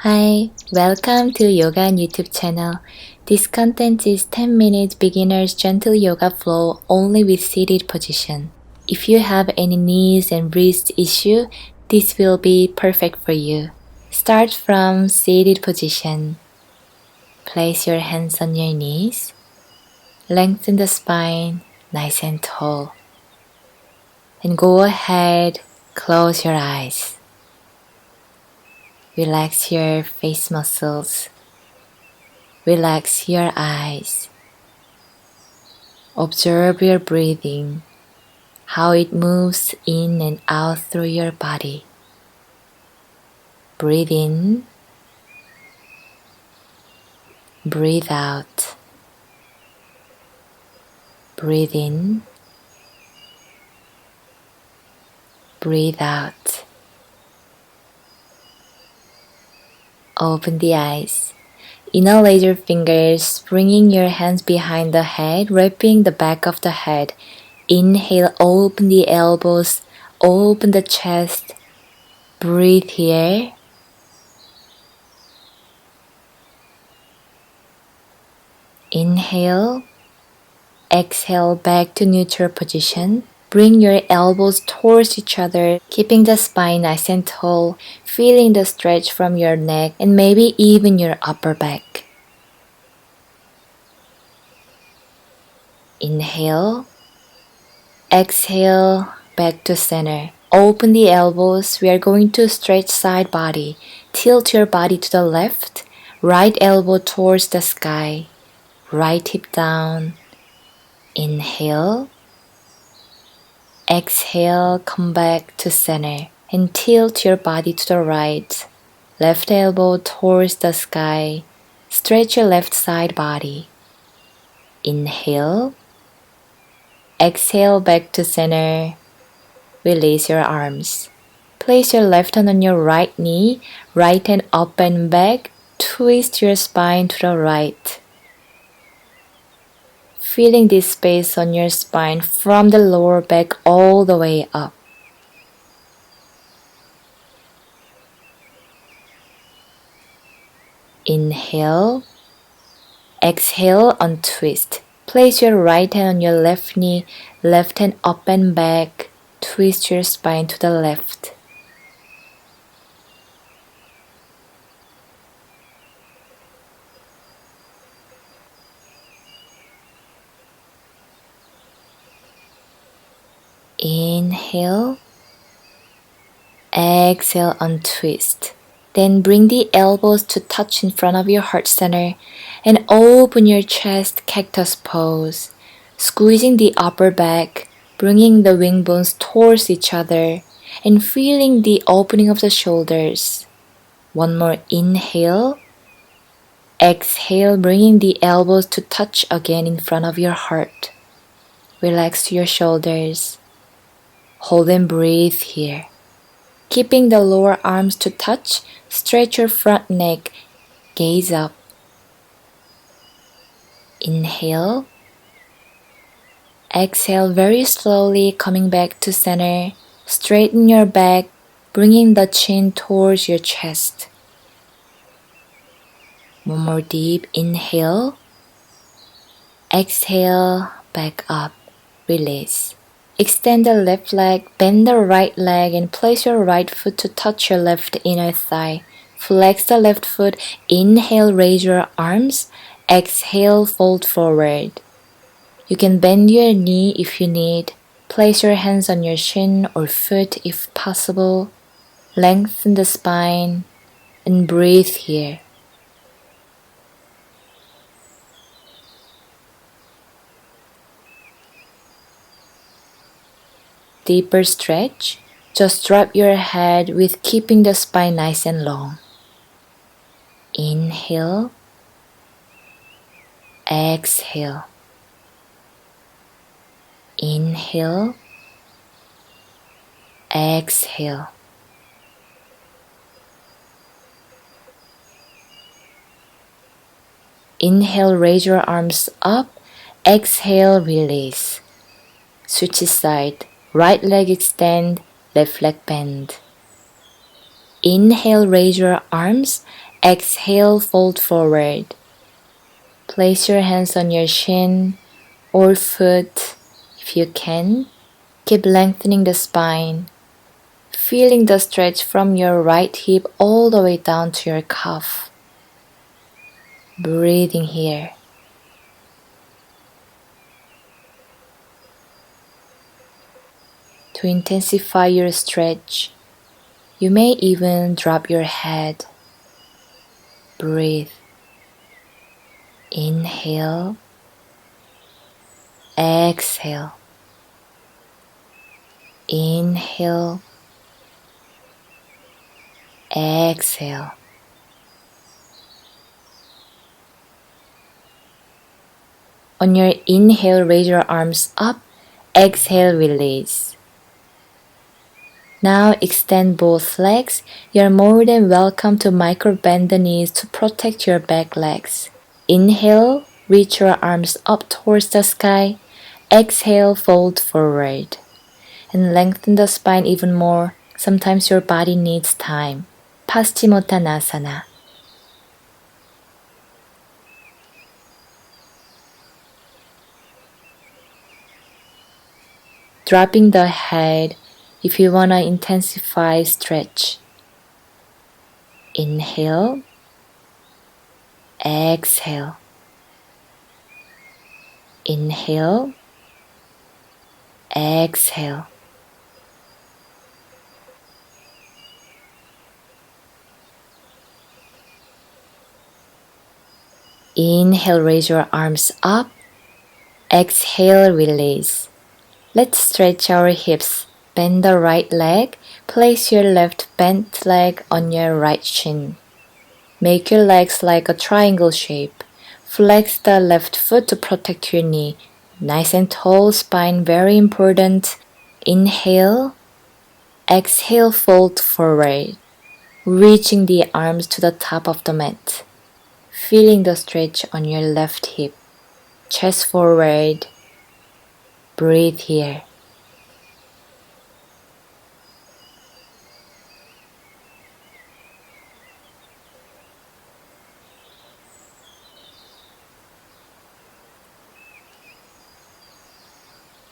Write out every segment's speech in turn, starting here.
Hi, welcome to YoGaEun YouTube channel. This content is 10 minutes beginner's gentle yoga flow only with seated position. If you have any knees and wrist issue, this will be perfect for you. Start from seated position. Place your hands on your knees. Lengthen the spine nice and tall. And go ahead, close your eyes. Relax your face muscles. Relax your eyes. Observe your breathing, how it moves in and out through your body. Breathe in. Breathe out. Breathe in. Breathe out. Open the eyes. Interlace your fingers, bringing your hands behind the head, wrapping the back of the head. Inhale, open the elbows, open the chest. Breathe here. Inhale. Exhale back to neutral position. Bring your elbows towards each other, keeping the spine nice and tall, feeling the stretch from your neck and maybe even your upper back. Inhale. Exhale, back to center. Open the elbows. We are going to stretch side body. Tilt your body to the left. Right elbow towards the sky. Right hip down. Inhale. Exhale, come back to center and tilt your body to the right. Left elbow towards the sky. Stretch your left side body. Inhale. Exhale, back to center. Release your arms. Place your left hand on your right knee. Right hand up and back. Twist your spine to the right. Feeling this space on your spine from the lower back all the way up. Inhale. Exhale, untwist. Place your right hand on your left knee, left hand up and back. Twist your spine to the left. Inhale. Exhale, untwist. Then bring the elbows to touch in front of your heart center and open your chest, cactus pose. Squeezing the upper back, bringing the wing bones towards each other and feeling the opening of the shoulders. One more inhale. Exhale, bringing the elbows to touch again in front of your heart. Relax your shoulders. Hold and breathe here. Keeping the lower arms to touch, stretch your front neck, gaze up. Inhale. Exhale very slowly, coming back to center. Straighten your back, bringing the chin towards your chest. One more deep inhale. Exhale, back up, release. Extend the left leg, bend the right leg and place your right foot to touch your left inner thigh. Flex the left foot, inhale, raise your arms, exhale, fold forward. You can bend your knee if you need. Place your hands on your shin or foot if possible. Lengthen the spine and breathe here. Deeper stretch. Just drop your head with keeping the spine nice and long. Inhale. Exhale. Inhale. Exhale. Inhale, raise your arms up. Exhale, release. Switch side. Right leg extend, left leg bend. Inhale, raise your arms. Exhale, fold forward. Place your hands on your shin or foot if you can. Keep lengthening the spine, feeling the stretch from your right hip all the way down to your calf. Breathing here. To intensify your stretch, you may even drop your head. Breathe. Inhale. Exhale. Inhale. Exhale. On your inhale, raise your arms up. Exhale, release. Now extend both legs. You're more than welcome to micro bend the knees to protect your back legs. Inhale, reach your arms up towards the sky. Exhale, fold forward. And lengthen the spine even more. Sometimes your body needs time. Paschimottanasana. Dropping the head if you want to intensify stretch. Inhale. Exhale. Inhale. Exhale. Inhale, raise your arms up. Exhale, release. Let's stretch our hips. Bend the right leg. Place your left bent leg on your right shin. Make your legs like a triangle shape. Flex the left foot to protect your knee. Nice and tall spine, very important. Inhale. Exhale, fold forward. Reaching the arms to the top of the mat. Feeling the stretch on your left hip. Chest forward. Breathe here.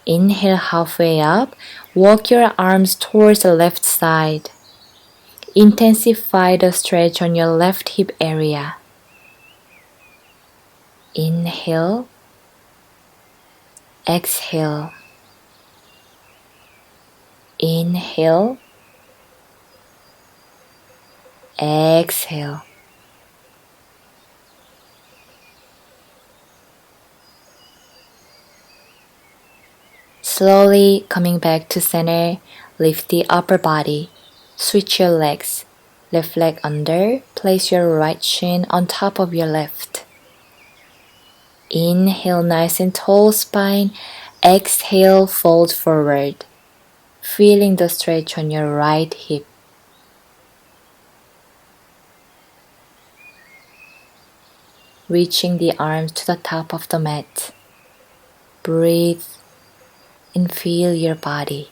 Inhale halfway up. Walk your arms towards the left side. Intensify the stretch on your left hip area. Inhale. Exhale. Inhale. Exhale. Slowly coming back to center, lift the upper body. Switch your legs. Left leg under, place your right shin on top of your left. Inhale, nice and tall spine. Exhale, fold forward. Feeling the stretch on your right hip. Reaching the arms to the top of the mat. Breathe and feel your body.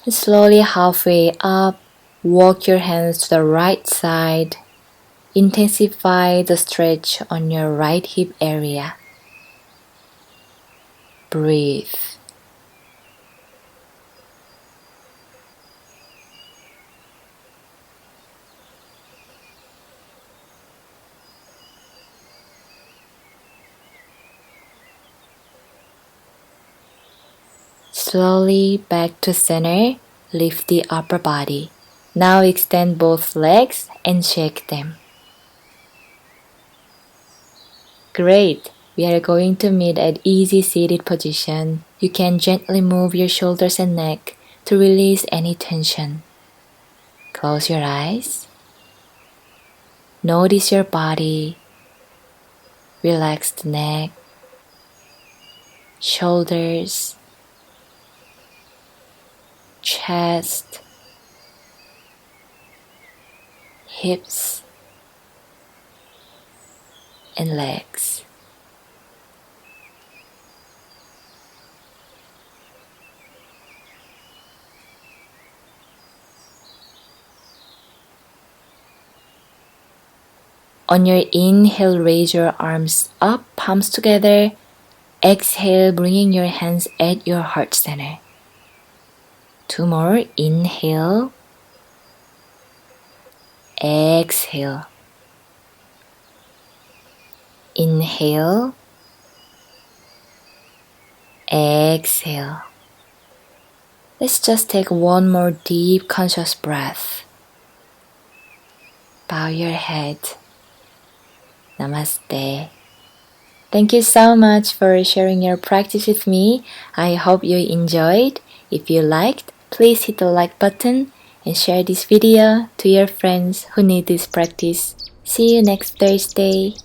Slowly halfway up, walk your hands to the right side. Intensify the stretch on your right hip area. Breathe. Slowly back to center, lift the upper body. Now extend both legs and shake them. Great! We are going to meet at easy seated position. You can gently move your shoulders and neck to release any tension. Close your eyes. Notice your body. Relax the neck, shoulders, chest, hips, and legs. On your inhale, raise your arms up, palms together. Exhale, bringing your hands at your heart center. 2 more. Inhale. Exhale. Inhale. Exhale. Let's just take one more deep conscious breath. Bow your head. Namaste. Thank you so much for sharing your practice with me. I hope you enjoyed. If you liked, please hit the like button and share this video to your friends who need this practice. See you next Thursday.